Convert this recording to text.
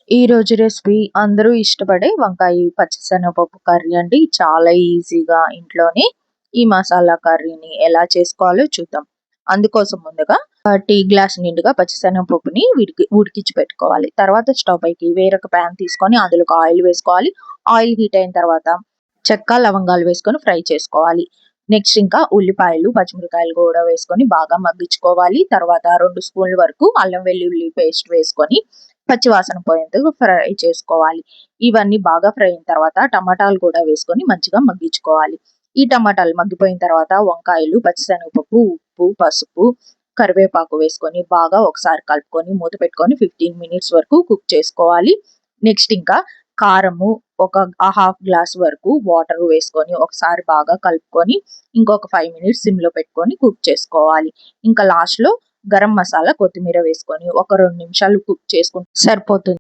ఈ రోజు రెసిపీ అందరూ ఇష్టపడే వంకాయ పచ్చిశనగపప్పు కర్రీ అండి. చాలా ఈజీగా ఇంట్లోనే ఈ మసాలా కర్రీని ఎలా చేసుకోవాలో చూద్దాం. అందుకోసం ముందుగా టీ గ్లాస్ నిండుగా పచ్చిశనగపప్పుని ఉడికించి పెట్టుకోవాలి. తర్వాత స్టవ్ పైకి వేరొక ప్యాన్ తీసుకొని అందులో ఆయిల్ వేసుకోవాలి. ఆయిల్ హీట్ అయిన తర్వాత చెక్క లవంగాలు వేసుకొని ఫ్రై చేసుకోవాలి. నెక్స్ట్ ఇంకా ఉల్లిపాయలు పచ్చిమిరకాయలు కూడా వేసుకొని బాగా మగ్గించుకోవాలి. తర్వాత 2 స్పూన్ల వరకు అల్లం వెల్లుల్లి పేస్ట్ వేసుకొని పచ్చివాసన పోయేందుకు ఫ్రై చేసుకోవాలి. ఇవన్నీ బాగా ఫ్రై అయిన తర్వాత టమాటాలు కూడా వేసుకొని మంచిగా మగ్గించుకోవాలి. ఈ టమాటాలు మగ్గిపోయిన తర్వాత వంకాయలు, పచ్చిశనగపప్పు, ఉప్పు, పసుపు, కరివేపాకు వేసుకొని బాగా ఒకసారి కలుపుకొని మూత పెట్టుకొని 15 మినిట్స్ వరకు కుక్ చేసుకోవాలి. నెక్స్ట్ ఇంకా కారము ఒక హాఫ్ గ్లాస్ వరకు వాటర్ వేసుకొని ఒకసారి బాగా కలుపుకొని ఇంకొక 5 మినిట్స్ సిమ్ లో పెట్టుకొని కుక్ చేసుకోవాలి. ఇంకా లాస్ట్ లో గరం మసాలా కొత్తిమీర వేసుకొని ఒక 2 నిమిషాలు కుక్ చేసుకుంటే సరిపోతుంది.